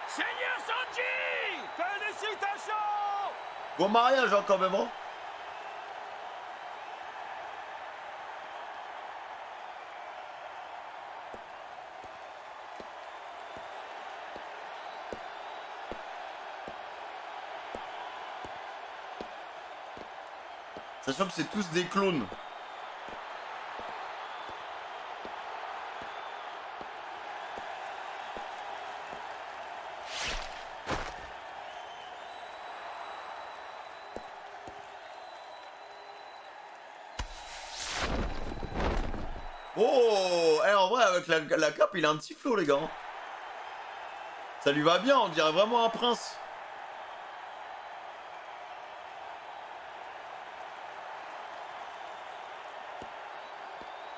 Seigneur Sanji! Félicitations! Bon mariage, hein, quand même, hein. Sachant que c'est tous des clones. Oh, en vrai, avec la cape, il a un petit flow, les gars. Ça lui va bien, on dirait vraiment un prince.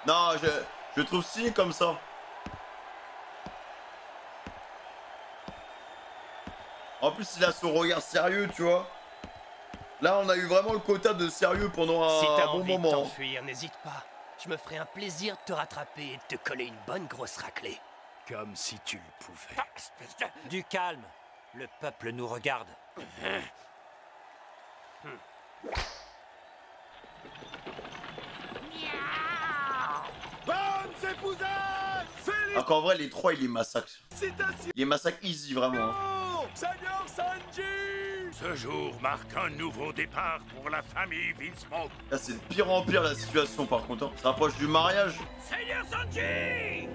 Non, je trouve stylé comme ça. En plus, il a son regard sérieux, tu vois. Là, on a eu vraiment le quota de sérieux pendant un, Si t'as bon envie de moment. t'enfuir, n'hésite pas. Je me ferai un plaisir de te rattraper et de te coller une bonne grosse raclée. Comme si tu le pouvais. Du calme. Le peuple nous regarde. Bonnes épousailles! Alors qu'en vrai, les trois, il les massacre. Félicitations! Il les massacre easy, vraiment. hein. Seigneur Sanji! Ce jour marque un nouveau départ pour la famille Vinsmoke. Là, c'est de pire en pire la situation, par contre. Hein. Ça rapproche du mariage. Seigneur Sanji!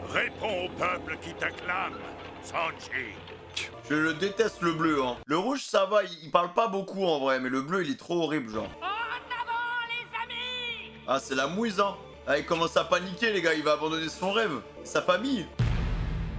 Réponds au peuple qui t'acclame, Sanji. Je le déteste, le bleu. Hein. Le rouge, ça va, il parle pas beaucoup, en vrai. Mais le bleu, il est trop horrible, genre. En avant, les amis! Ah, c'est la mouise, hein. Ah, il commence à paniquer, les gars. Il va abandonner son rêve. Sa famille.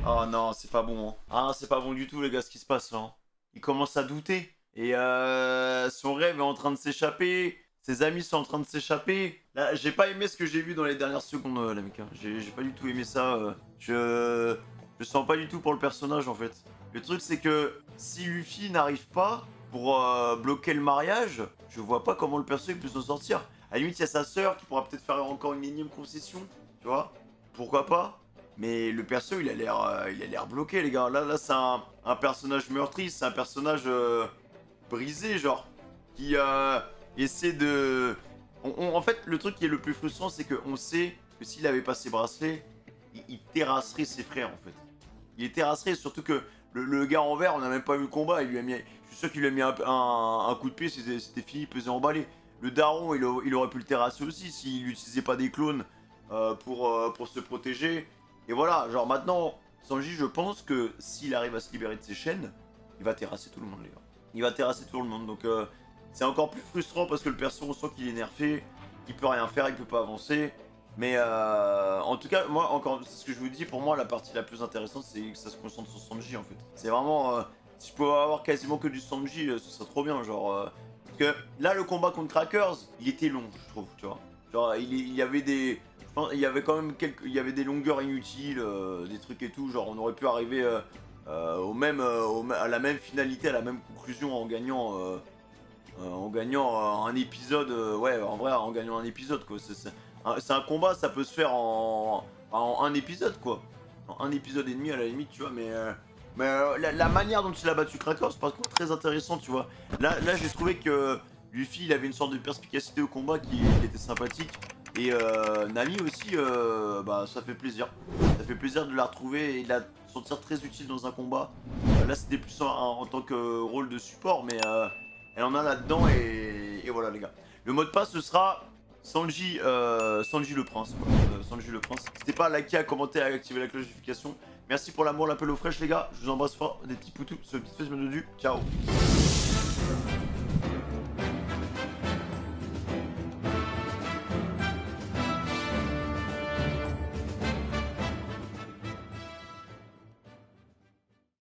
Oh non, c'est pas bon. Hein. Ah, c'est pas bon du tout, les gars, ce qui se passe là. Hein. Il commence à douter. Et son rêve est en train de s'échapper. Ses amis sont en train de s'échapper. Là, j'ai pas aimé ce que j'ai vu dans les dernières secondes, les mecs. Hein. J'ai pas du tout aimé ça. Je sens pas du tout pour le personnage, en fait. Le truc, c'est que si Luffy n'arrive pas pour bloquer le mariage, je vois pas comment le perso il peut s'en sortir. À la limite, il y a sa sœur qui pourra peut-être faire encore une énième concession. Tu vois? Pourquoi pas? Mais le perso, il a l'air bloqué, les gars. Là c'est un personnage meurtri, c'est un personnage brisé, genre, qui essaie de... en fait, le truc qui est le plus frustrant, c'est qu'on sait que s'il avait pas ses bracelets, il terrasserait ses frères, en fait. Il terrasserait, surtout que le gars en vert, on n'a même pas vu le combat. Il lui a mis, je suis sûr qu'il lui a mis un coup de pied, c'était fini, il pesait emballé. Le daron, il aurait pu le terrasser aussi s'il n'utilisait pas des clones pour se protéger. Et voilà, genre maintenant, Sanji, je pense que s'il arrive à se libérer de ses chaînes, il va terrasser tout le monde, les gars. Il va terrasser tout le monde, donc c'est encore plus frustrant parce que le perso, on sent qu'il est nerfé, il peut rien faire, il peut pas avancer. Mais en tout cas, moi, encore, c'est ce que je vous dis, pour moi, la partie la plus intéressante, c'est que ça se concentre sur Sanji, en fait. C'est vraiment, si je pouvais avoir quasiment que du Sanji, ce serait trop bien, genre... parce que là, le combat contre Crackers, il était long, je trouve, tu vois. Genre, il y avait des... Il y avait quand même il y avait des longueurs inutiles, des trucs et tout, genre on aurait pu arriver à la même finalité, à la même conclusion en gagnant un épisode, ouais en vrai en gagnant un épisode quoi. C'est un combat, ça peut se faire en un épisode quoi. En un épisode et demi à la limite tu vois, mais la manière dont il a battu Crackers c'est pas très intéressant tu vois. Là j'ai trouvé que Luffy il avait une sorte de perspicacité au combat qui était sympathique. Et Nami aussi, bah, ça fait plaisir. Ça fait plaisir de la retrouver et de la sentir très utile dans un combat. Là, c'était plus en tant que rôle de support, mais elle en a là-dedans et voilà, les gars. Le mot de passe, ce sera Sanji le Prince. Sanji le Prince. N'hésitez pas à liker, à commenter, à activer la cloche de notification. Merci pour l'amour, l'appel aux fraîches, les gars. Je vous embrasse fort. Des petits poutous sur le petit Facebook de Ciao.